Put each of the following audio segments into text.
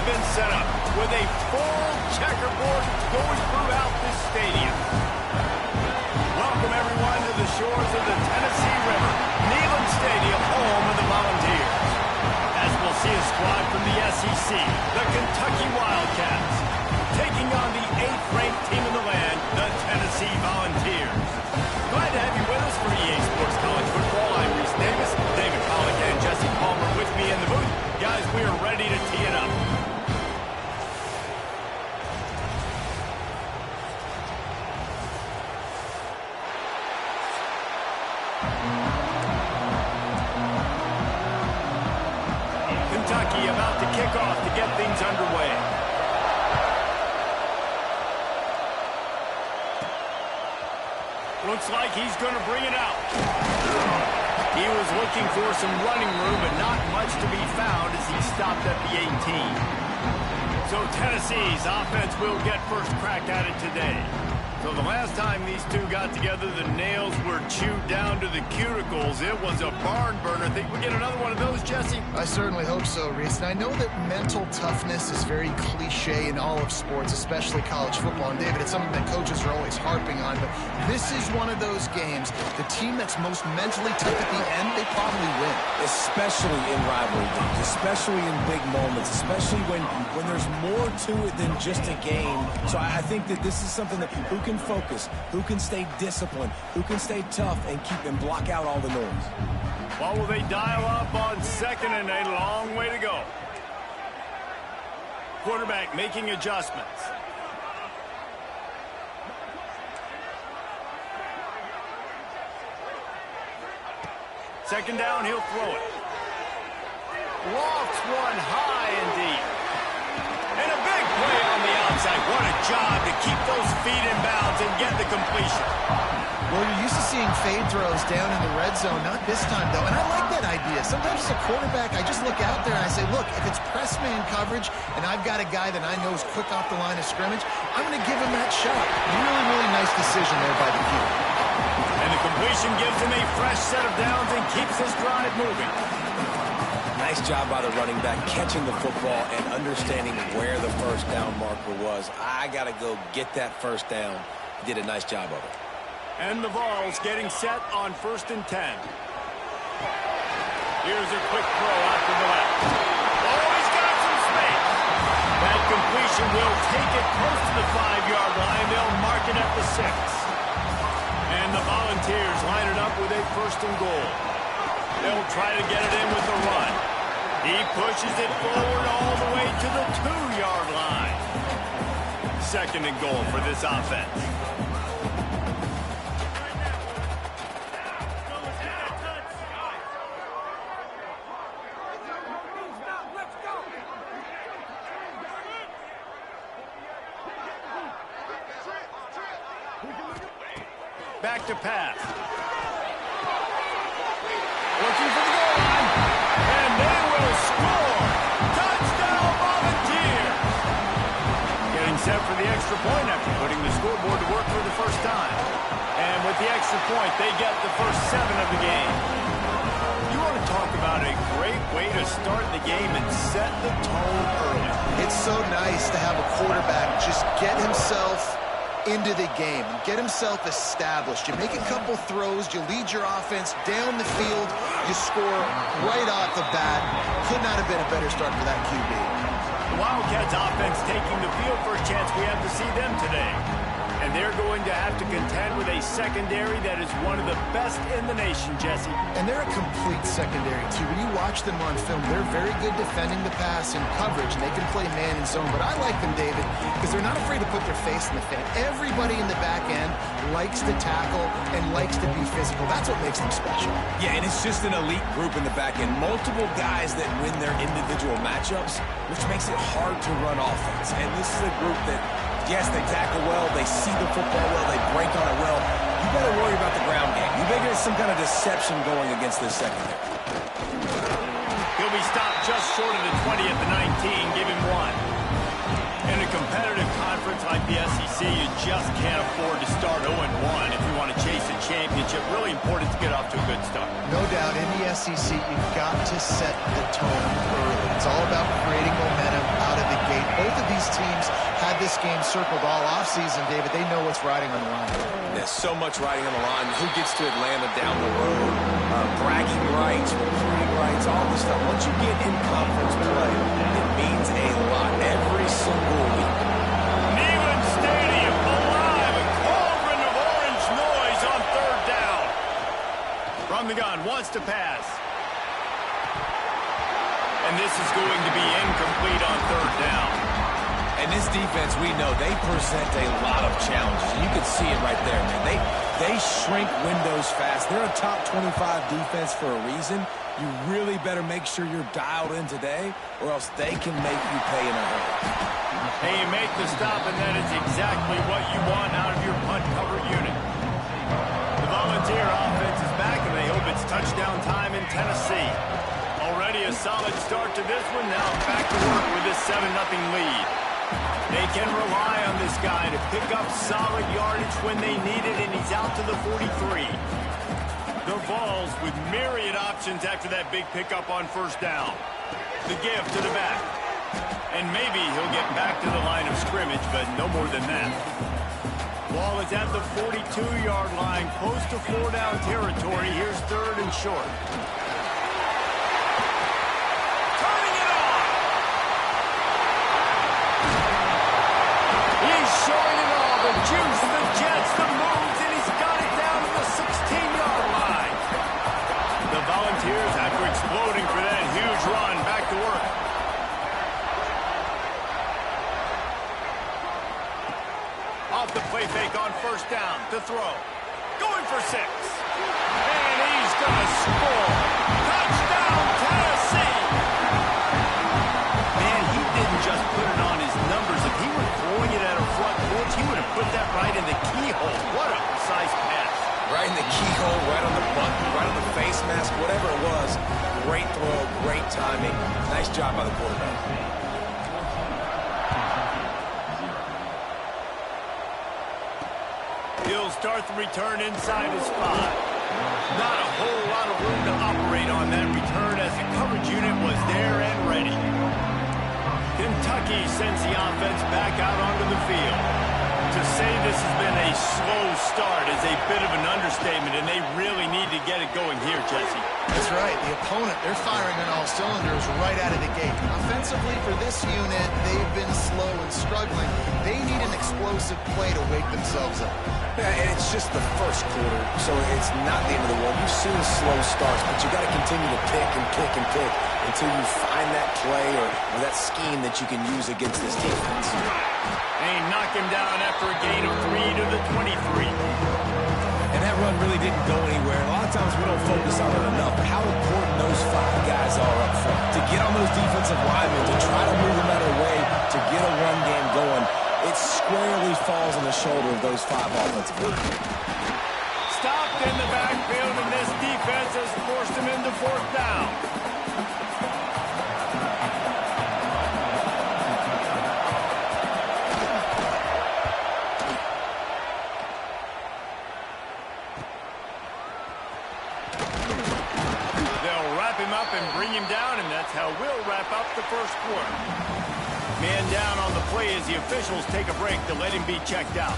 been set up with a full checkerboard going throughout this stadium. Welcome, everyone, to the shores of the Tennessee River, Neyland Stadium, home of the Volunteers. As we'll see a squad from the SEC, the Kentucky Wildcats, taking on the 8th-ranked team in the land, the Tennessee Volunteers. Glad to have you with us for EA Sports College Football. I'm Reese Davis, David Pollock, and Jesse Palmer with me in the booth. Guys, we are ready to tee it up. Kentucky about to kick off to get things underway. Looks like he's going to bring it out. He was looking for some running room, but not much to be found as he stopped at the 18. So Tennessee's offense will get first crack at it today. So the last time these two got together, the nails were chewed down to the cuticles. It was a barn burner. Think we get another one of those, Jesse? I certainly hope so, Reese. And I know that mental toughness is very cliche in all of sports, especially college football. And David, it's something that coaches are always harping on. But this is one of those games. The team that's most mentally tough at the end, they probably win. Especially in rivalry games, especially in big moments, especially when there's more to it than just a game. So I think that this is something that who can focus, who can stay disciplined, who can stay tough and keep and block out all the noise. Well, will they dial up on 2nd and a long way to go? Quarterback making adjustments. Second down, he'll throw it. Lofts one high and deep. And a big play on the outside. What a job to keep those feet in bounds and get the completion. Well, you're used to seeing fade throws down in the red zone. Not this time, though. And I like that idea. Sometimes as a quarterback, I just look out there and I say, look, if it's press man coverage and I've got a guy that I know is quick off the line of scrimmage, I'm going to give him that shot. Really, really nice decision there by the Q. And the completion gives him a fresh set of downs and keeps his drive moving. Nice job by the running back, catching the football and understanding where the first down marker was. I got to go get that first down. He did a nice job of it. And the Vols getting set on 1st and 10. Here's a quick throw out to the left. Oh, he's got some space. That completion will take it close to the 5-yard line. They'll mark it at the 6. And the Volunteers line it up with a 1st and goal. They'll try to get it in with the run. He pushes it forward all the way to the 2-yard line. 2nd and goal for this offense. Back to pass. Looking for the goal line. And they will score. Touchdown, Volunteers. Getting set for the extra point after putting the scoreboard to work for the first time. And with the extra point, they get the first 7 of the game. You want to talk about a great way to start the game and set the tone early. It's so nice to have a quarterback just get himself into the game, get himself established. You make a couple throws, you lead your offense down the field, you score right off the bat. Could not have been a better start for that QB. The Wildcats offense taking the field. First chance we have to see them today. And they're going to have to contend with a secondary that is one of the best in the nation, Jesse. And they're a complete secondary, too. When you watch them on film, they're very good defending the pass and coverage, and they can play man and zone. But I like them, David, because they're not afraid to put their face in the fan. Everybody in the back end likes to tackle and likes to be physical. That's what makes them special. Yeah, and it's just an elite group in the back end. Multiple guys that win their individual matchups, which makes it hard to run offense. And this is a group that, yes, they tackle well, they see the football well, they break on it well. You better worry about the ground game. You better get some kind of deception going against this secondary. He'll be stopped just short of the 20 at the 19. Give him 1. In a competitive conference like the SEC, you just can't afford to start 0-1 if you want to chase a championship. Really important to get off to a good start. No doubt, in the SEC, you've got to set the tone early. It's all about creating momentum out of the had this game circled all offseason, David. They know what's riding on the line. There's so much riding on the line. Who gets to Atlanta down the road? Bragging rights, recruiting rights, all this stuff. Once you get in conference play, it means a lot every single week. Neyland Stadium alive, a cauldron of orange noise on third down. From the gun, wants to pass. And this is going to be incomplete on third down. And this defense, we know, they present a lot of challenges. You can see it right there, man. They shrink windows fast. They're a top 25 defense for a reason. You really better make sure you're dialed in today, or else they can make you pay in a hurry. Hey, you make the stop, and that is exactly what you want out of your punt cover unit. The Volunteer offense is back, and they hope it's touchdown time in Tennessee. Already a solid start to this one. Now back to work with this 7-0 lead. They can rely on this guy to pick up solid yardage when they need it, and he's out to the 43. The Vols with myriad options after that big pickup on first down. The give to the back. And maybe he'll get back to the line of scrimmage, but no more than that. Ball is at the 42-yard line, close to 4-down territory. Here's third and short. Showing it all, the juice, the jets, the moves, and he's got it down to the 16-yard line. The Volunteers, after exploding for that huge run, back to work. Off the play fake on first down, to throw. Going for 6. And he's going to score. Touchdown, Tennessee! Man, he didn't just put it on his numbers. If he were throwing it at a front porch, he would have put that right in the keyhole. What a precise pass. Right in the keyhole, right on the button, right on the face mask, whatever it was. Great throw, great timing. Nice job by the quarterback. He'll start the return inside his 5. Not a whole lot of room to operate on that return as the coverage unit was there and ready. Kentucky sends the offense back out onto the field. To say this has been a slow start is a bit of an understatement, and they really need to get it going here, Jesse. That's right. The opponent, they're firing on all cylinders right out of the gate. Offensively, for this unit, they've been slow and struggling. They need an explosive play to wake themselves up. Yeah, and it's just the first quarter, so it's not the end of the world. You've seen slow starts, but you got to continue to pick and pick and pick until you find that play or that scheme that you can use against this defense. They knock him down after a gain of 3 to the 23. And that run really didn't go anywhere. A lot of times we don't focus on it enough, but how important those 5 guys are up front. To get on those defensive linemen, to try to move them out of the way, to get a run game going, it squarely falls on the shoulder of those 5 offensive linemen. Stopped in the backfield, and this defense has forced him into fourth down. And bring him down, and that's how we'll wrap up the first quarter. Man down on the play as the officials take a break to let him be checked out.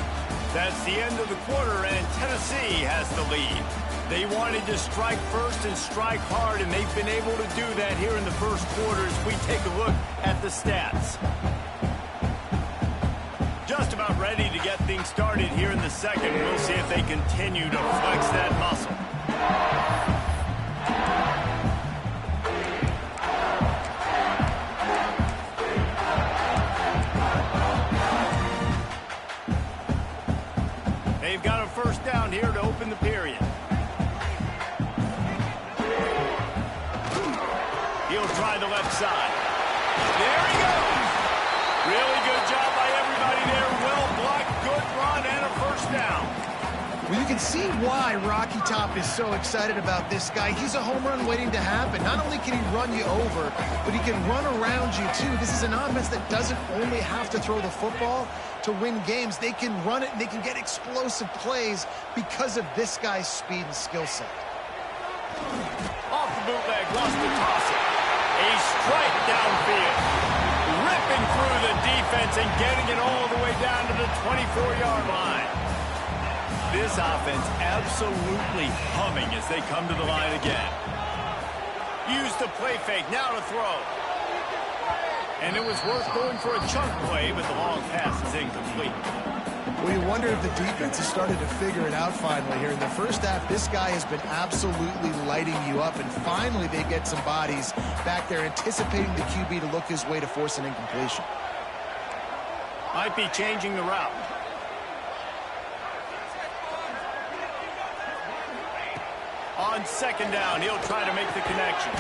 That's the end of the quarter, and Tennessee has the lead. They wanted to strike first and strike hard, and they've been able to do that here in the first quarter as we take a look at the stats. Just about ready to get things started here in the second. We'll see if they continue to flex that muscle. They've got a first down here to open the period. He'll try the left side. There he goes. Really good job by everybody there. Well blocked, good run, and a first down. Well, you can see why Rocky Top is so excited about this guy. He's a home run waiting to happen. Not only can he run you over, but he can run around you, too. This is an offense that doesn't only have to throw the football to win games. They can run it, and they can get explosive plays because of this guy's speed and skill set. Off the bootleg, wants to toss it. A strike downfield. Ripped ripping through the defense and getting it all the way down to the 24-yard line. This offense absolutely humming as they come to the line again. Use the play fake, now to throw. And it was worth going for a chunk play, but the long pass is incomplete. Well, you wonder if the defense has started to figure it out finally here. In the first half, this guy has been absolutely lighting you up, and finally they get some bodies back there anticipating the QB to look his way to force an incompletion. Might be changing the route. On second down, he'll try to make the connection.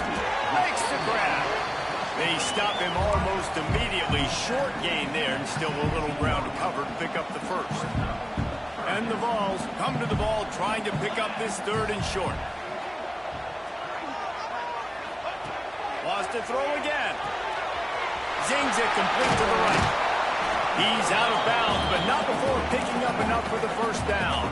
Makes the grab. They stop him almost immediately. Short gain there, and still a little ground to cover to pick up the first. And the Vols come to the ball trying to pick up this third and short. Wants to throw again. Zings it complete to the right. He's out of bounds, but not before picking up enough for the first down.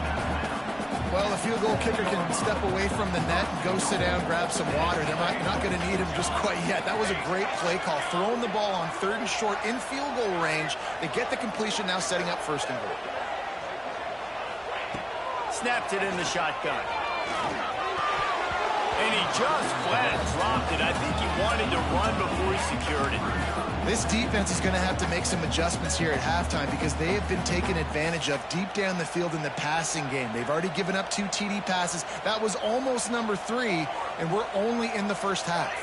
Well, the field goal kicker can step away from the net and go sit down, grab some water. They're not going to need him just quite yet. That was a great play call. Throwing the ball on third and short in field goal range. They get the completion, now setting up first and goal. Snapped it in the shotgun. And he just flat dropped it. I think he wanted to run before he secured it. This defense is going to have to make some adjustments here at halftime because they have been taken advantage of deep down the field in the passing game. They've already given up 2 TD passes. That was almost number 3, and we're only in the first half.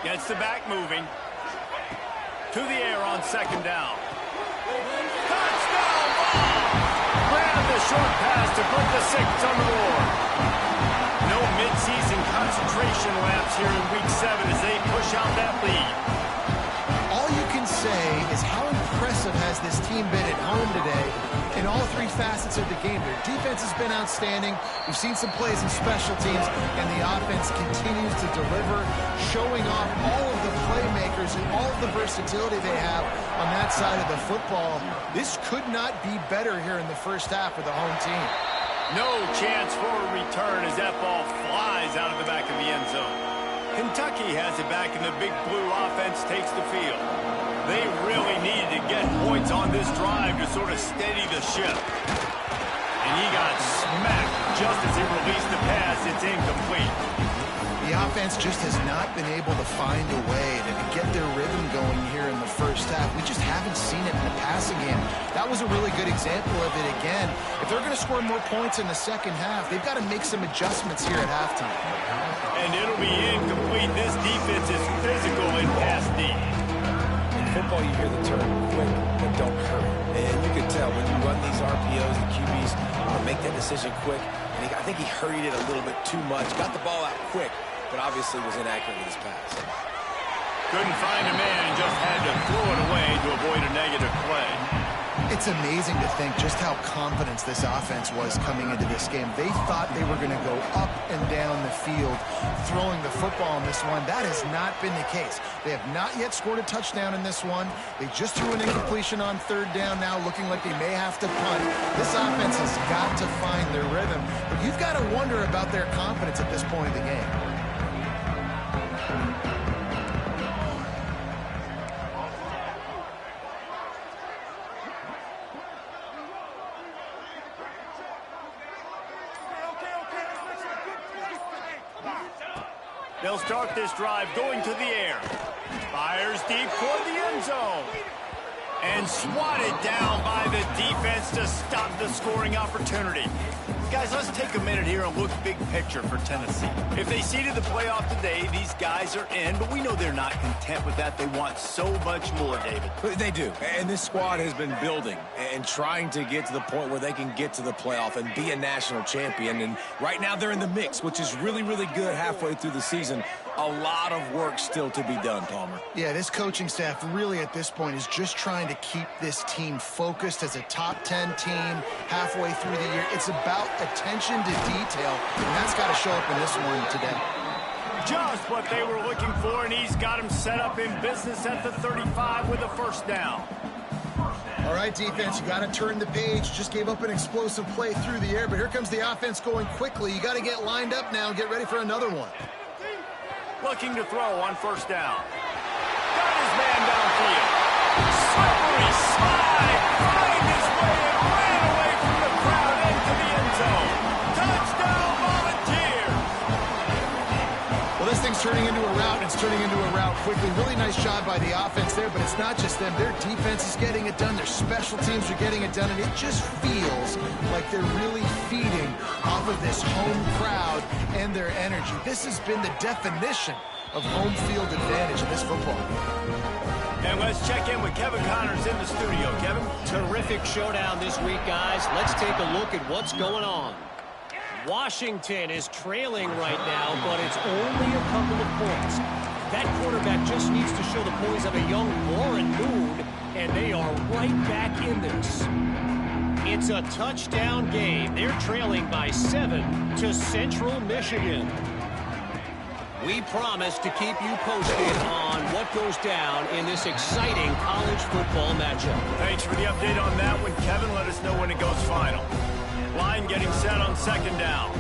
Gets the back moving. To the air on second down. Touchdown ball! Grab the short pass to put the 6 on the board. No midseason concentration laps here in Week 7 as they push out that lead. All you can say is how impressive has this team been at home today in all 3 facets of the game. Their defense has been outstanding. We've seen some plays in special teams, and the offense continues to deliver, showing off all of the playmakers and all of the versatility they have on that side of the football. This could not be better here in the first half for the home team. No chance for a return as that ball flies out of the back of the end zone. Kentucky has it back, and the Big Blue offense takes the field. They really needed to get points on this drive to sort of steady the ship. And he got smacked just as he released the pass. It's incomplete. The offense just has not been able to find a way to get their rhythm going here in the first half. We just haven't seen it in the passing game. That was a really good example of it again. If they're going to score more points in the second half, they've got to make some adjustments here at halftime. And it'll be incomplete. This defense is physical in pass deep. In football, you hear the term quick, but don't hurry. And you can tell when you run these RPOs, the QBs make that decision quick. And I think he hurried it a little bit too much. Got the ball out quick, but obviously was inaccurate with his pass. Couldn't find a man and just had to throw it away to avoid a negative play. It's amazing to think just how confident this offense was coming into this game. They thought they were going to go up and down the field throwing the football in this one. That has not been the case. They have not yet scored a touchdown in this one. They just threw an incompletion on third down now, looking like they may have to punt. This offense has got to find their rhythm. But you've got to wonder about their confidence at this point of the game. They'll start this drive going to the air. Fires deep toward the end zone. And swatted down by the defense to stop the scoring opportunity. Guys, let's take a minute here and look big picture for Tennessee. If they seeded the playoff today, these guys are in, but we know they're not content with that. They want so much more, David. They do, and this squad has been building and trying to get to the point where they can get to the playoff and be a national champion. And right now they're in the mix, which is really, really good halfway through the season. A lot of work still to be done, Palmer. Yeah, this coaching staff really at this point is just trying to keep this team focused as a top 10 team halfway through the year. It's about attention to detail, and that's got to show up in this one today. Just what they were looking for, and he's got him set up in business at the 35 with a first down. All right, defense, you got to turn the page. Just gave up an explosive play through the air, but here comes the offense going quickly. You got to get lined up now and get ready for another one. Looking to throw on first down. Got his man downfield. Slippery slide. Find his way and ran away from the crowd into the end zone. Touchdown, Volunteers. Well, this thing's turning into a route, and it's turning into a route quickly. Really nice job by the offense there, but it's not just them. Their defense is getting it done. Their special teams are getting it done, and it just feels like they're really feeding off of this home crowd and their energy. This has been the definition of home field advantage in this football game. And let's check in with Kevin Connors in the studio. Kevin? Terrific showdown this week, guys. Let's take a look at what's going on. Washington is trailing right now, but it's only a couple of points. That quarterback just needs to show the poise of a young Warren Moon, and they are right back in this. It's a touchdown game. They're trailing by 7 to Central Michigan. We promise to keep you posted on what goes down in this exciting college football matchup. Thanks for the update on that one, Kevin. Let us know when it goes final. Line getting set on second down.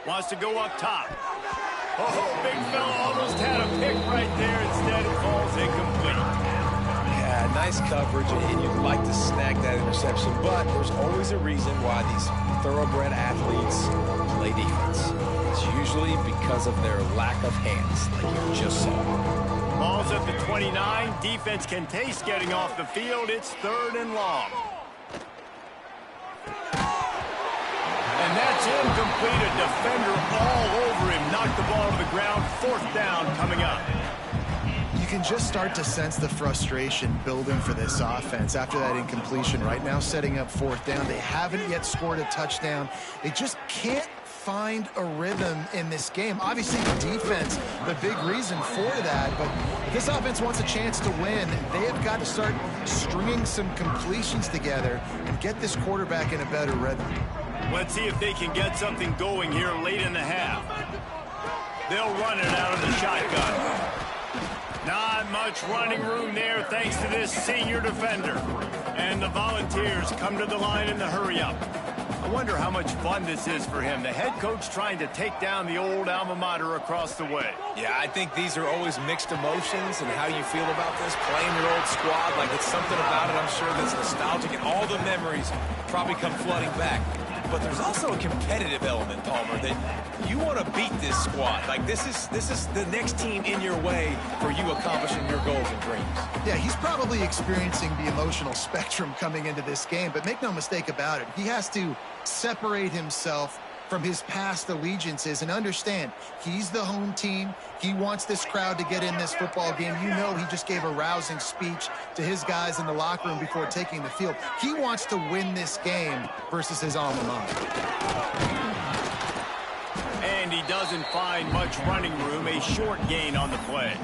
Wants to go up top. Oh, big fella almost had a pick right there. Instead, it falls incomplete. Yeah, nice coverage, and you'd like to snag that interception, but there's always a reason why these thoroughbred athletes play defense. It's usually because of their lack of hands, like you just saw. Ball's at the 29. Defense can taste getting off the field. It's 3rd and long. And that's incomplete. A defender all over him. Knocked the ball to the ground. 4th down coming up. You can just start to sense the frustration building for this offense after that incompletion. Right now, setting up 4th down. They haven't yet scored a touchdown. They just can't find a rhythm in this game. Obviously, the defense, the big reason for that. But if this offense wants a chance to win, they have got to start stringing some completions together and get this quarterback in a better rhythm. Let's see if they can get something going here late in the half. They'll run it out of the shotgun. Not much running room there thanks to this senior defender. And the Volunteers come to the line in the hurry-up. I wonder how much fun this is for him. The head coach trying to take down the old alma mater across the way. Yeah, I think these are always mixed emotions, and how you feel about this, playing your old squad, like it's something about it, I'm sure, that's nostalgic, and all the memories probably come flooding back. But there's also a competitive element, Palmer, that you want to beat this squad. Like, this is the next team in your way for you accomplishing your goals and dreams. Yeah, he's probably experiencing the emotional spectrum coming into this game, but make no mistake about it, he has to separate himself from his past allegiances and understand he's the home team. He wants this crowd to get in this football game. You know, he just gave a rousing speech to his guys in the locker room before taking the field. He wants to win this game versus his alma mater. And he doesn't find much running room. A short gain on the play.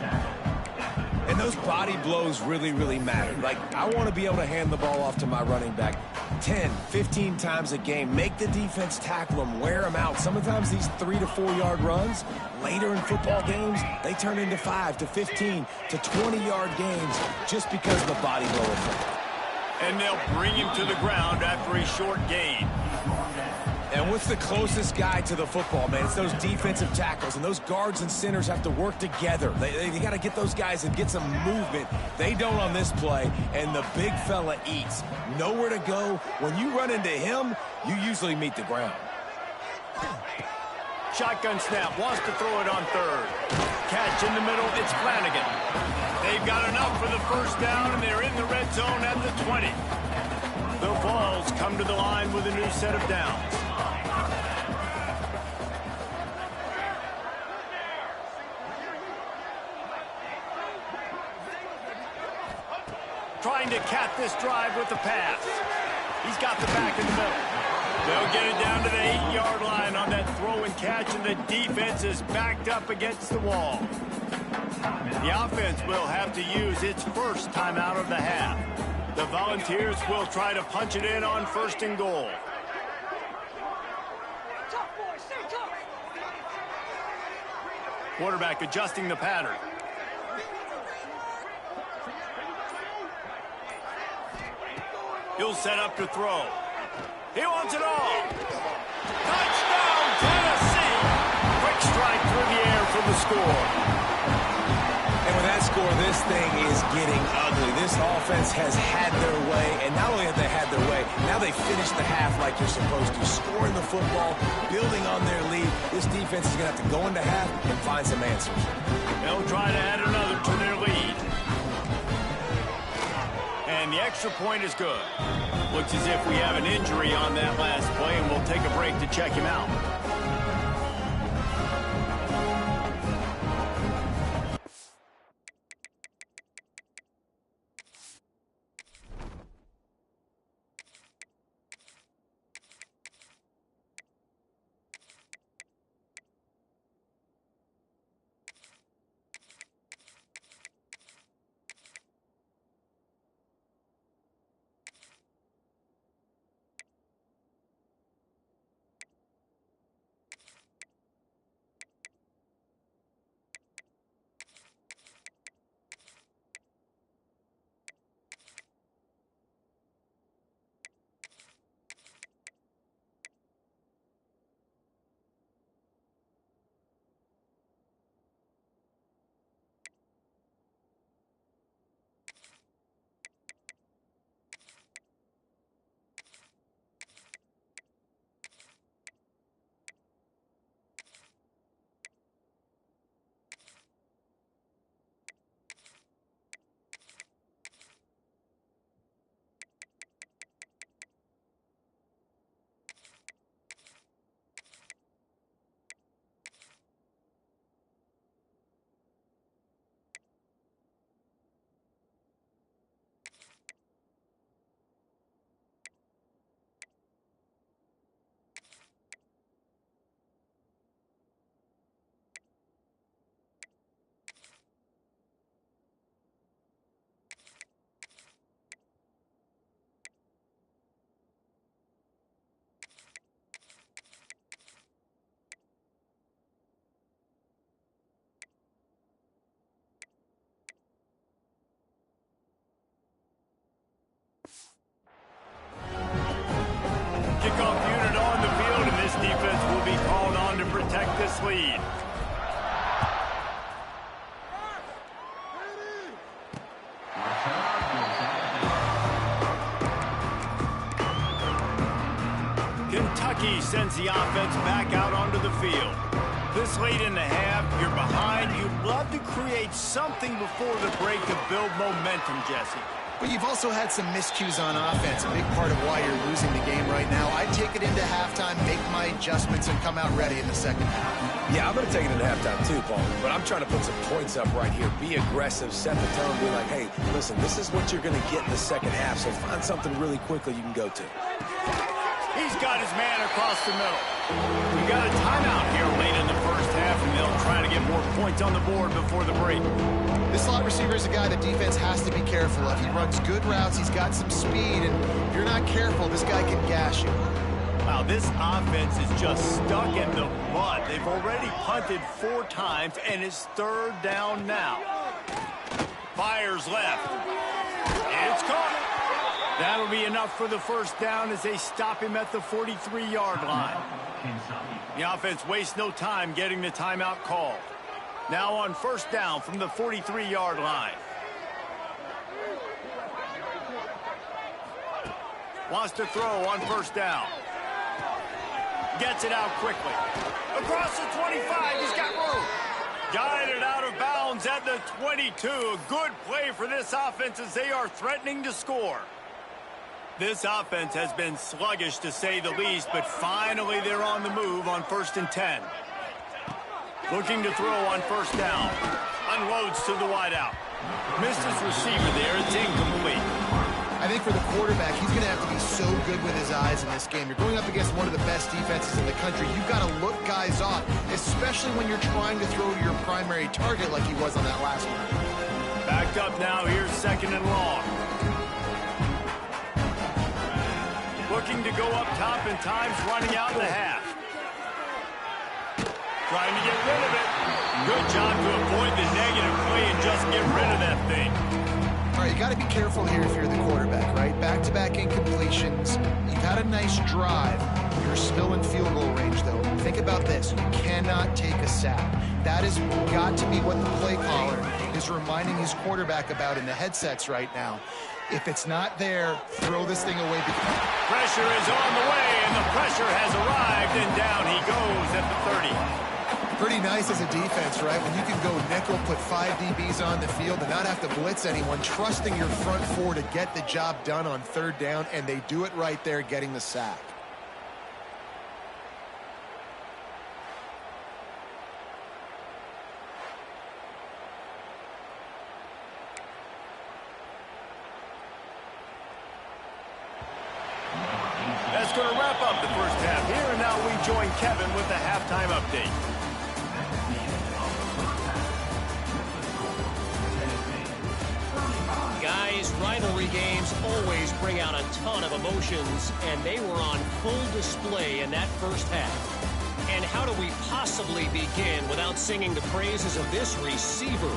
And those body blows really, really matter. Like, I want to be able to hand the ball off to my running back 10, 15 times a game. Make the defense tackle them, wear them out. Sometimes these 3 to 4 yard runs, later in football games, they turn into 5 to 15 to 20 yard gains just because of the body blow effect. And they'll bring him to the ground after a short gain. And what's the closest guy to the football, man? It's those defensive tackles, and those guards and centers have to work together. They got to get those guys and get some movement. They don't on this play, and the big fella eats. Nowhere to go. When you run into him, you usually meet the ground. Shotgun snap, wants to throw it on 3rd. Catch in the middle, it's Flanagan. They've got enough for the 1st down, and they're in the red zone at the 20. The Vols come to the line with a new set of downs. Trying to cap this drive with the pass. He's got the back in the middle. They'll get it down to the 8-yard line on that throw and catch, and the defense is backed up against the wall. The offense will have to use its first timeout of the half. The Volunteers will try to punch it in on 1st and goal. Quarterback adjusting the pattern. He'll set up to throw. He wants it all. Touchdown, Tennessee. Quick strike through the air for the score. And with that score, this thing is getting ugly. This offense has had their way, and not only have they had their way, now they finished the half like you're supposed to, scoring the football, building on their lead. This defense is going to have to go into half and find some answers. They'll try to add another to their lead. And the extra point is good. Looks as if we have an injury on that last play, and we'll take a break to check him out. Kickoff unit on the field, and this defense will be called on to protect this lead. Kentucky sends the offense back out onto the field. This late in the half, you're behind. You'd love to create something before the break to build momentum, Jesse. But you've also had some miscues on offense, a big part of why you're losing the game right now. I'd take it into halftime, make my adjustments, and come out ready in the second half. Yeah, I'm going to take it into halftime too, Paul. But I'm trying to put some points up right here. Be aggressive, set the tone, be like, hey, listen, this is what you're going to get in the second half, so find something really quickly you can go to. He's got his man across the middle. We got a timeout here late in the first half, and they'll try to get more points on the board before the break. This slot receiver is a guy the defense has to be careful of. He runs good routes, he's got some speed, and if you're not careful, this guy can gash you. Wow, this offense is just stuck in the mud. They've already punted 4 times, and it's third down now. Fires left. It's caught. That'll be enough for the first down as they stop him at the 43-yard line. The offense wastes no time getting the timeout called. Now on first down from the 43-yard line. Wants to throw on first down. Gets it out quickly. Across the 25, he's got room. Got it out of bounds at the 22. A good play for this offense as they are threatening to score. This offense has been sluggish to say the least, but finally they're on the move on 1st and 10. Looking to throw on first down. Unloads to the wideout. Missed his receiver there. It's incomplete. I think for the quarterback, he's going to have to be so good with his eyes in this game. You're going up against one of the best defenses in the country. You've got to look guys off, especially when you're trying to throw to your primary target like he was on that last one. Backed up now. Here's 2nd and long. Looking to go up top, and time's running out in the half. Trying to get rid of it. Good job to avoid the negative play and just get rid of that thing. All right, you got to be careful here if you're the quarterback, right? Back-to-back incompletions. You've had a nice drive. You're still in field goal range, though. Think about this. You cannot take a sack. That has got to be what the play caller is reminding his quarterback about in the headsets right now. If it's not there, throw this thing away. Pressure is on the way, and the pressure has arrived, and down he goes at the 30. Pretty nice as a defense, right? When you can go nickel, put 5 DBs on the field and not have to blitz anyone, trusting your front four to get the job done on third down, and they do it right there, getting the sack. That's going to wrap up the first half here, and now we join Kevin with the halftime update. Guys, rivalry games always bring out a ton of emotions, and they were on full display in that first half. And how do we possibly begin without singing the praises of this receiver?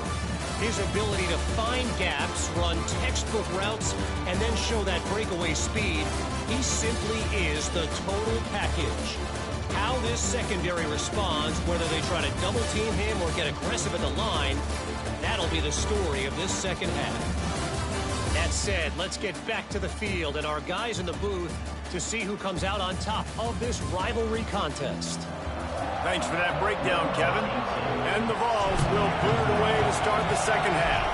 His ability to find gaps, run textbook routes, and then show that breakaway speed, he simply is the total package. How this secondary responds, whether they try to double team him or get aggressive at the line, that'll be the story of this second half. That said, let's get back to the field and our guys in the booth to see who comes out on top of this rivalry contest. Thanks for that breakdown, Kevin. And the Vols will boot it away to start the second half.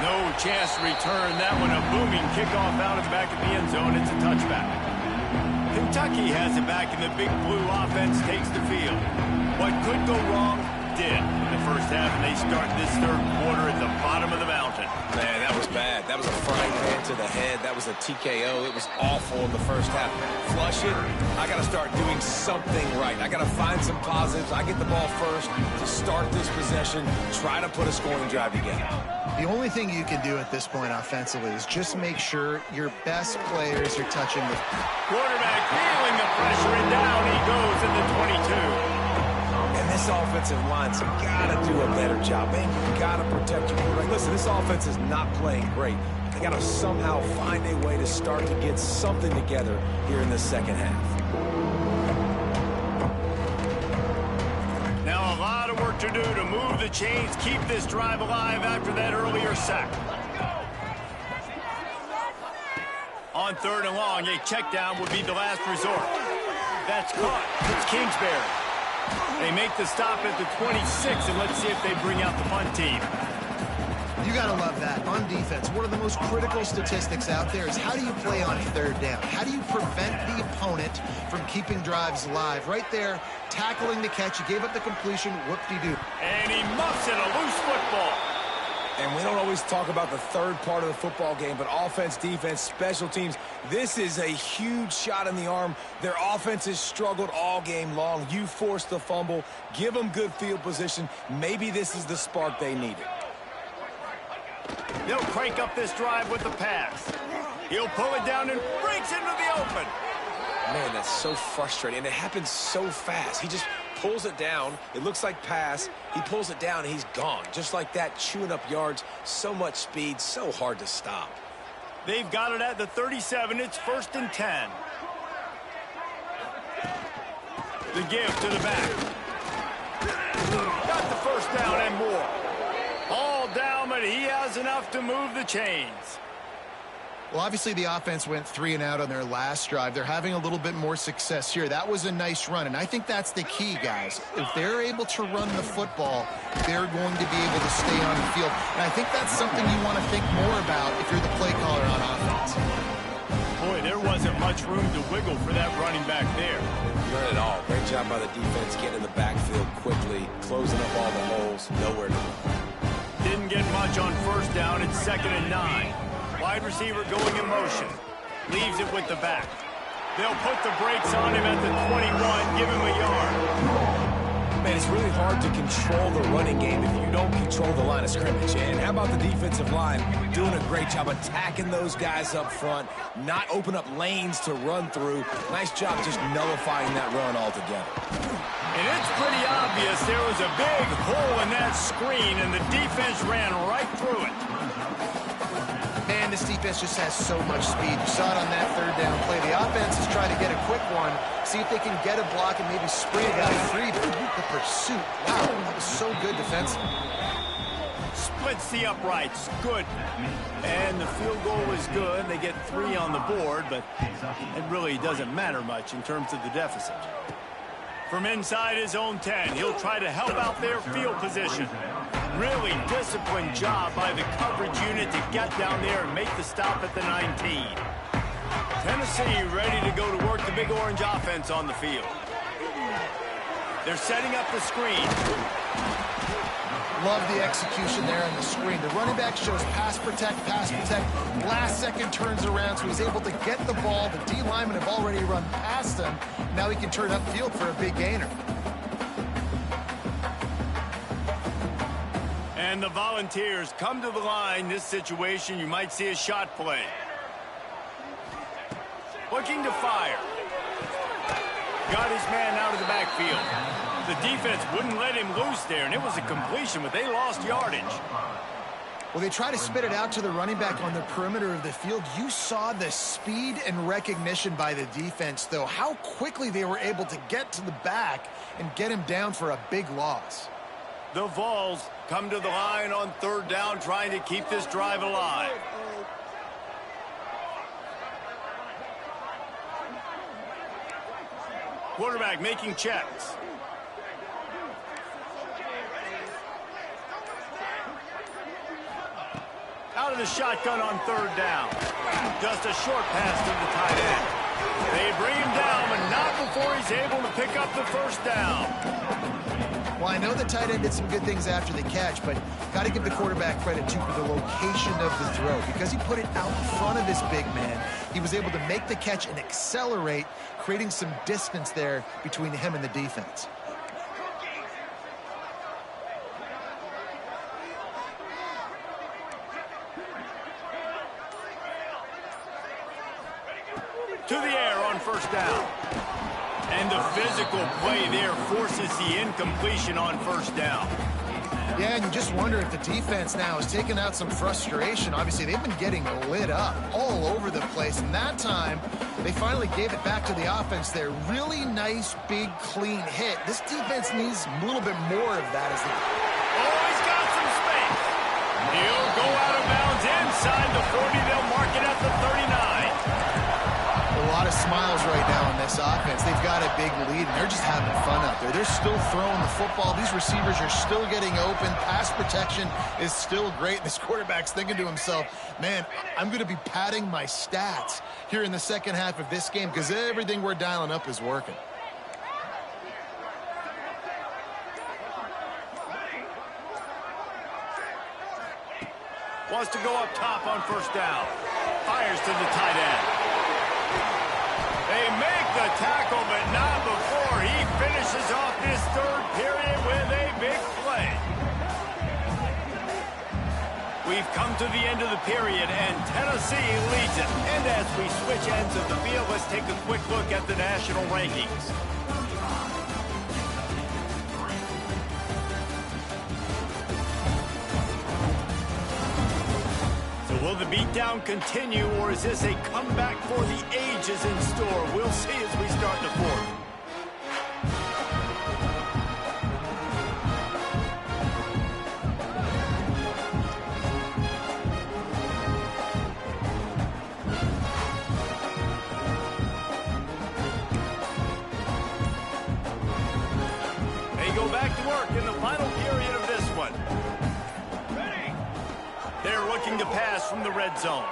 No chance to return that one. A booming kickoff out of the back of the end zone. It's a touchback. Kentucky has it back, and the big blue offense takes the field. What could go wrong did in the first half, and they start this third quarter at the bottom of the mountain. Man, that was bad. That was a frying pan to the head. That was a TKO. It was awful in the first half. Flush it. I got to start doing something right. I got to find some positives. I get the ball first to start this possession, try to put a scoring drive together. The only thing you can do at this point offensively is just make sure your best players are touching the quarterback, feeling the pressure, and down he goes in the 22. And this offensive line's got to do a better job, man. You got to protect your quarterback. Listen, this offense is not playing great. They got to somehow find a way to start to get something together here in the second half. Now a lot of work to do to move the chains, keep this drive alive after that earlier sack. On third and long, a check down would be the last resort. That's caught. It's Kingsbury. They make the stop at the 26, and let's see if they bring out the punt team. You got to love that. On defense, one of the most critical statistics out there is how do you play on third down? How do you prevent the opponent from keeping drives alive? Right there, tackling the catch. You gave up the completion. Whoop-de-doo. And he muffs it, a loose football. And we don't always talk about the third part of the football game, but offense, defense, special teams, this is a huge shot in the arm. Their offense has struggled all game long. You force the fumble, give them good field position. Maybe this is the spark they needed. They'll crank up this drive with the pass. He'll pull it down and breaks into the open. Man, that's so frustrating, and it happens so fast. He just pulls it down. It looks like pass. He pulls it down, and he's gone. Just like that, chewing up yards. So much speed, so hard to stop. They've got it at the 37. It's 1st and 10. The give to the back. Got the first down and more. All down, but he has enough to move the chains. Well, obviously the offense went 3 and out on their last drive. They're having a little bit more success here. That was a nice run, and I think that's the key, guys. If they're able to run the football, they're going to be able to stay on the field. And I think that's something you want to think more about if you're the play caller on offense. Boy, there wasn't much room to wiggle for that running back there. None at all. Great job by the defense getting in the backfield quickly, closing up all the holes, nowhere to go. Didn't get much on first down. It's 2nd and 9. Wide receiver going in motion. Leaves it with the back. They'll put the brakes on him at the 21, give him a yard. Man, it's really hard to control the running game if you don't control the line of scrimmage. And how about the defensive line doing a great job attacking those guys up front, not open up lanes to run through. Nice job just nullifying that run altogether. And it's pretty obvious there was a big hole in that screen, and the defense ran right through it. Man, this defense just has so much speed. You saw it on that third down play. The offense is trying to get a quick one, see if they can get a block and maybe spring a guy free. But the pursuit, wow, that was so good defensively. Splits the uprights, good. And the field goal is good. They get 3 on the board, but it really doesn't matter much in terms of the deficit. From inside his own 10, he'll try to help out their field position. Really disciplined job by the coverage unit to get down there and make the stop at the 19. Tennessee ready to go to work the Big Orange offense on the field. They're setting up the screen. Love the execution there on the screen. The running back shows pass protect. Last second turns around, so he's able to get the ball. The D linemen have already run past him. Now he can turn upfield for a big gainer. And the Volunteers come to the line. This situation, you might see a shot play. Looking to fire. Got his man out of the backfield. The defense wouldn't let him loose there, and it was a completion, but they lost yardage. Well, they try to spit it out to the running back on the perimeter of the field. You saw the speed and recognition by the defense, though. How quickly they were able to get to the back and get him down for a big loss. The Vols come to the line on third down, trying to keep this drive alive. Quarterback making checks. Out of the shotgun on third down. Just a short pass to the tight end. They bring him down, but not before he's able to pick up the first down. Well, I know the tight end did some good things after the catch, but got to give the quarterback credit, too, for the location of the throw. Because he put it out in front of his big man, he was able to make the catch and accelerate, creating some distance there between him and the defense. To the air on first down. And the physical play there forces the incompletion on first down. Yeah, and you just wonder if the defense now has taken out some frustration. Obviously, they've been getting lit up all over the place. And that time, they finally gave it back to the offense there. Really nice, big, clean hit. This defense needs a little bit more of that as they... Oh, he's got some space. He'll go out of bounds inside the 40. They'll mark it at the 39. A lot of smiles right now in this offense. They've got a big lead, and they're just having fun out there. They're still throwing the football. These receivers are still getting open. Pass protection is still great. This quarterback's thinking to himself, man, I'm going to be padding my stats here in the second half of this game because everything we're dialing up is working. Wants to go up top on first down. Fires to the tight end. They make the tackle, but not before he finishes off this third period with a big play. We've come to the end of the period, and Tennessee leads it. And as we switch ends of the field, let's take a quick look at the national rankings. Will the beatdown continue, or is this a comeback for the ages in store? We'll see as we start the fourth. They go back to work in the final period of this one. They're looking to pass from the red zone.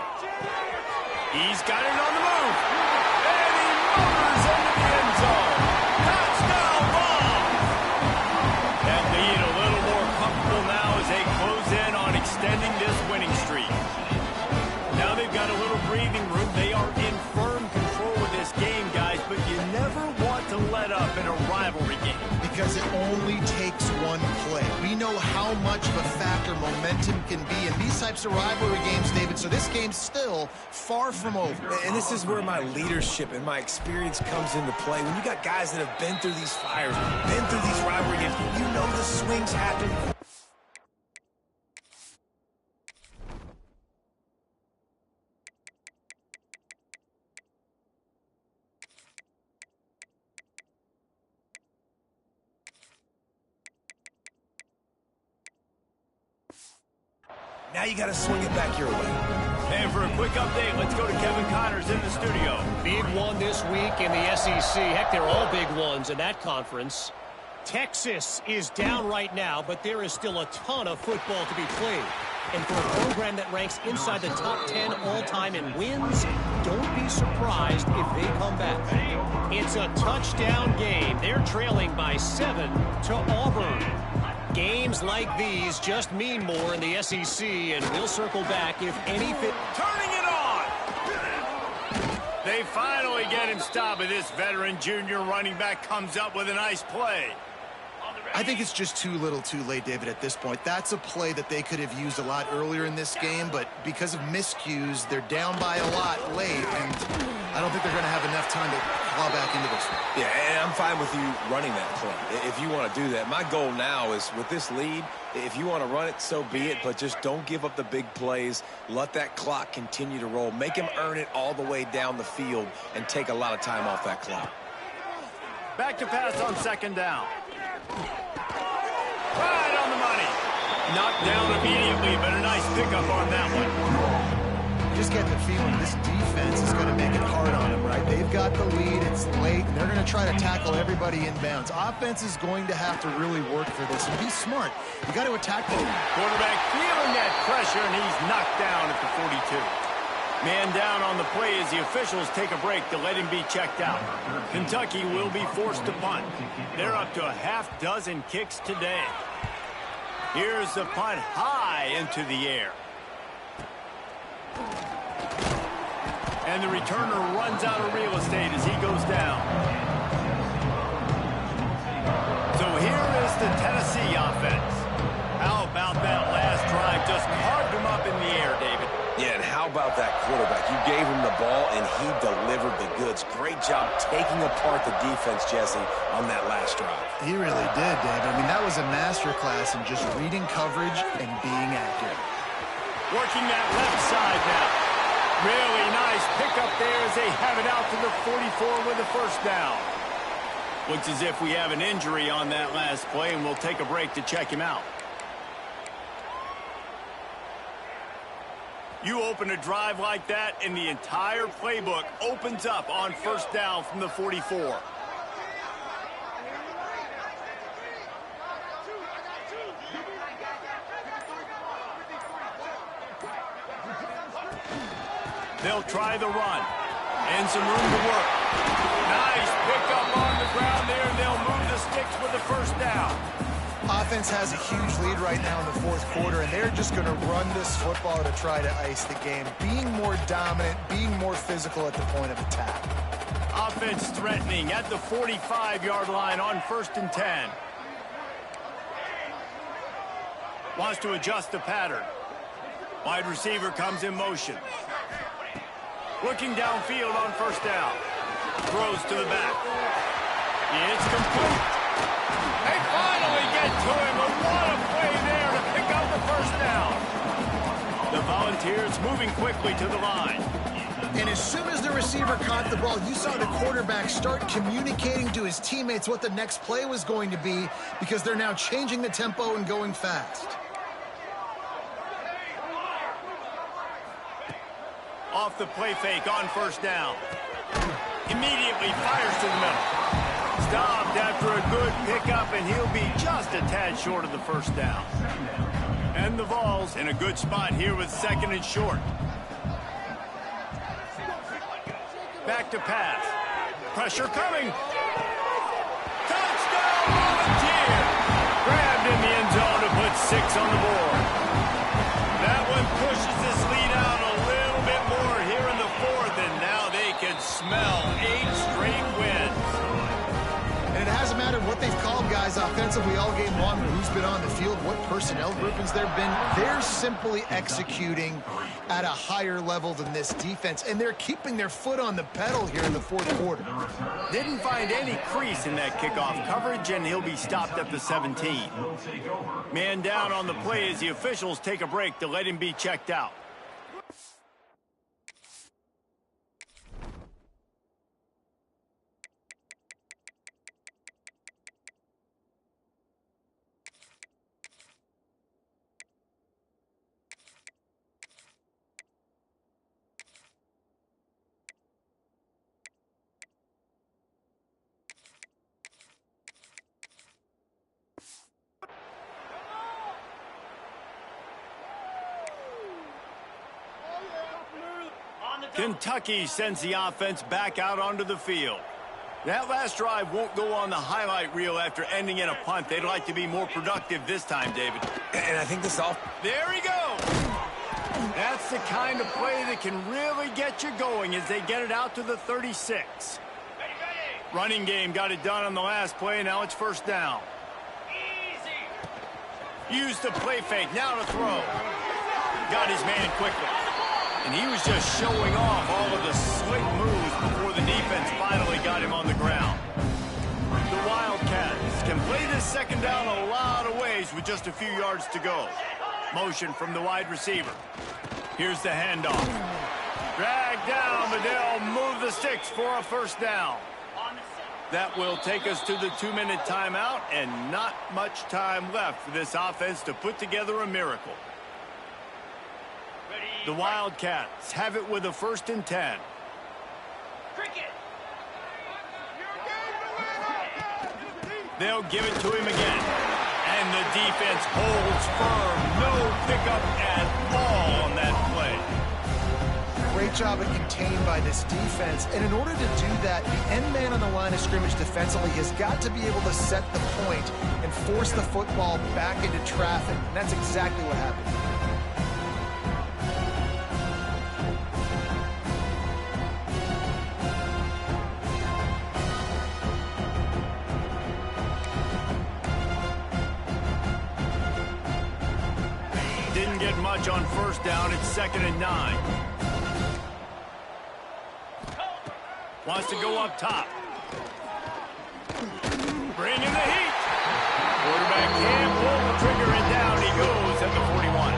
He's got it on the move. And he motors into the end zone. Touchdown ball. That lead a little more comfortable now as they close in on extending this winning streak. Now they've got a little breathing room. They are in firm control of this game, guys, but you never want to let up in a rivalry game. Because it only takes one play. We know how much much of a factor momentum can be in these types of rivalry games, David. So this game's still far from over. And this is where my leadership and my experience comes into play. When you got guys that have been through these fires, been through these rivalry games, you know the swings happen. Now you got to swing it back your way. And for a quick update, let's go to Kevin Connors in the studio. Big one this week in the SEC. Heck, they're all big ones in that conference. Texas is down right now, but there is still a ton of football to be played. And for a program that ranks inside the top 10 all-time in wins, don't be surprised if they come back. It's a touchdown game. They're trailing by 7 to Auburn. Games like these just mean more in the SEC, and we'll circle back if any fit. Turning it on! They finally get him stopped, but this veteran junior running back comes up with a nice play. I think it's just too little too late, David, at this point. That's a play that they could have used a lot earlier in this game, but because of miscues, they're down by a lot late, and I don't think they're going to have enough time to claw back into this one. Yeah, and I'm fine with you running that play if you want to do that. My goal now is with this lead, if you want to run it, so be it, but just don't give up the big plays. Let that clock continue to roll. Make him earn it all the way down the field and take a lot of time off that clock. Back to pass on second down. Right on the money. Knocked down immediately, but a nice pickup on that one. Just get the feeling this defense is going to make it hard on them, right? They've got the lead. It's late. They're going to try to tackle everybody inbounds. Offense is going to have to really work for this. And be smart. You got to attack them. Quarterback feeling that pressure, and he's knocked down at the 42. Man down on the play as the officials take a break to let him be checked out. Kentucky will be forced to punt. They're up to a half dozen kicks today. Here's the punt high into the air. And the returner runs out of real estate as he goes down. So here is the Tennessee offense. How about that last drive? Just carved him up in the air, David. Yeah, and how about that quarterback? You gave him the ball, and he delivered the goods. Great job taking apart the defense, Jesse, on that last drive. He really did, David. I mean, that was a masterclass in just reading coverage and being accurate. Working that left side now. Really nice pickup there as they have it out to the 44 with a first down. Looks as if we have an injury on that last play, and we'll take a break to check him out. You open a drive like that, and the entire playbook opens up on first down from the 44. They'll try the run. And some room to work. Nice pickup on the ground there, and they'll move the sticks with the first down. Offense has a huge lead right now in the fourth quarter, and they're just going to run this football to try to ice the game. Being more dominant, being more physical at the point of attack. Offense threatening at the 45-yard line on 1st and 10. Wants to adjust the pattern. Wide receiver comes in motion. Looking downfield on first down. Throws to the back. It's complete. They finally get to him. A lot of play there to pick up the first down. The Volunteers moving quickly to the line. And as soon as the receiver caught the ball, you saw the quarterback start communicating to his teammates what the next play was going to be, because they're now changing the tempo and going fast. Off the play fake on first down. Immediately fires to the middle. Stopped after a good pickup, and he'll be just a tad short of the first down. And the Vols in a good spot here with 2nd and short. Back to pass. Pressure coming. Touchdown, Volunteer! Grabbed in the end zone to put 6 on the board. That one pushes this lead out a little bit more here in the 4th, and now they can smell 8 straight wins. And it hasn't mattered what they've called, guys, offensively. defensively all game long, who's been on the field, what personnel groupings there have been. They're simply executing at a higher level than this defense, and they're keeping their foot on the pedal here in the fourth quarter. Didn't find any crease in that kickoff coverage, and he'll be stopped at the 17. Man down on the play as the officials take a break to let him be checked out. Kentucky sends the offense back out onto the field. That last drive won't go on the highlight reel after ending in a punt. They'd like to be more productive this time, David. And I think this all... There he goes! That's the kind of play that can really get you going as they get it out to the 36. Running game got it done on the last play. Now it's first down. Use the play fake. Now to throw. Got his man quickly. And he was just showing off all of the slick moves before the defense finally got him on the ground. The Wildcats can play this second down a lot of ways with just a few yards to go. Motion from the wide receiver. Here's the handoff. Drag down, but they'll move the sticks for a first down. That will take us to the 2-minute timeout, and not much time left for this offense to put together a miracle. The Wildcats have it with a 1st and 10. They'll give it to him again. And the defense holds firm. No pickup at all on that play. Great job of contained by this defense. And in order to do that, the end man on the line of scrimmage defensively has got to be able to set the point and force the football back into traffic. And that's exactly what happened. Didn't get much on first down. It's 2nd and 9. Wants to go up top. Bring in the heat. Quarterback can't pull the trigger, and down he goes at the 41.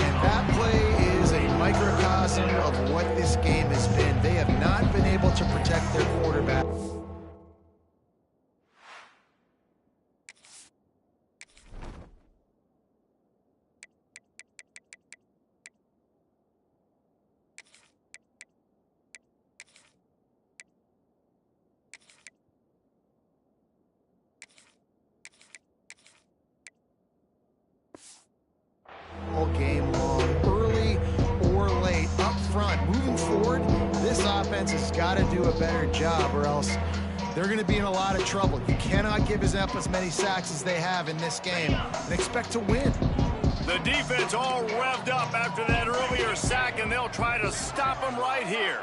And that play is a microcosm of what this game has been. They have not been able to protect their quarterback. All game long, early or late, up front, moving forward, this offense has got to do a better job or else they're going to be in a lot of trouble. You cannot give up as many sacks as they have in this game and expect to win. The defense all revved up after that earlier sack, and they'll try to stop them right here.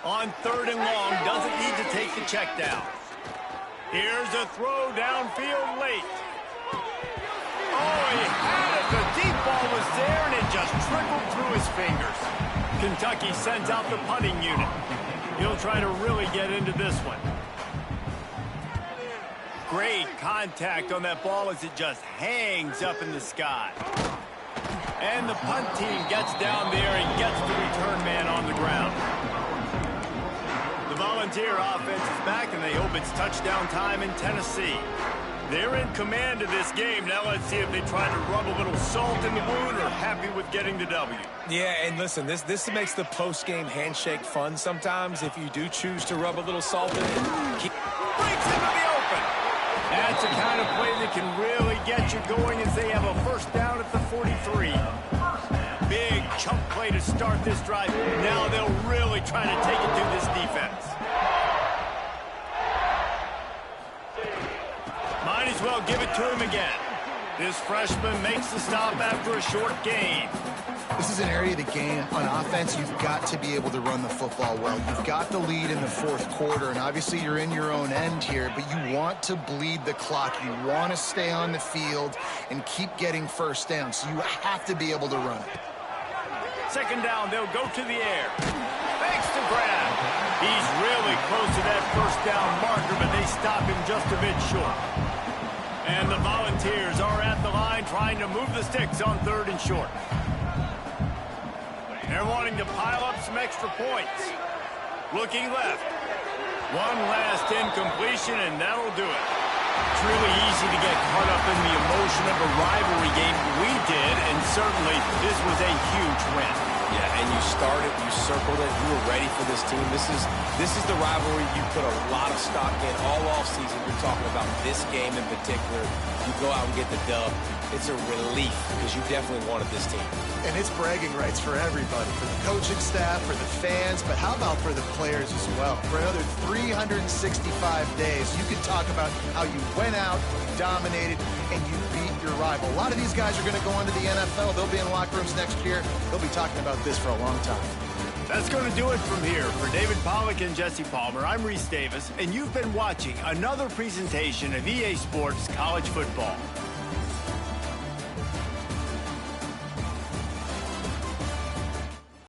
On 3rd and long, doesn't need to take the check down. Here's a throw downfield late. Oh, he had it. The deep ball was there, and it just trickled through his fingers. Kentucky sends out the punting unit. He'll try to really get into this one. Great contact on that ball as it just hangs up in the sky. And the punt team gets down there and gets the return man on the ground. The Volunteer offense is back, and they hope it's touchdown time in Tennessee. They're in command of this game. Now let's see if they try to rub a little salt in the wound or happy with getting the W. Yeah, and listen, this makes the post-game handshake fun sometimes if you do choose to rub a little salt in it. Breaks into the open. That's the kind of play that can really get you going as they have a first down at the 43. Big chunk play to start this drive. Now they'll really try to take it to this defense. Might as well give it to him again. This freshman makes the stop after a short gain. This is an area of the game on offense you've got to be able to run the football well. You've got the lead in the fourth quarter, and obviously you're in your own end here, but you want to bleed the clock. You want to stay on the field and keep getting first down, so you have to be able to run it. Second down, they'll go to the air. Fakes to grab. He's really close to that first down marker, but they stop him just a bit short. And the Volunteers are at the line trying to move the sticks on 3rd and short. They're wanting to pile up some extra points. Looking left. One last incompletion, and that'll do it. It's really easy to get caught up in the emotion of a rivalry game. We did, and certainly this was a huge win. Yeah, and you started, you circled it, you were ready for this team. This is the rivalry you put a lot of stock in all offseason. You're talking about this game in particular. You go out and get the dub. It's a relief because you definitely wanted this team. And it's bragging rights for everybody, for the coaching staff, for the fans, but how about for the players as well? For another 365 days, you can talk about how you went out, dominated, and you beat your rival. A lot of these guys are going to go on to the NFL. They'll be in locker rooms next year. They'll be talking about this for a long time. That's going to do it from here. For David Pollack and Jesse Palmer, I'm Reese Davis, and you've been watching another presentation of EA Sports College Football.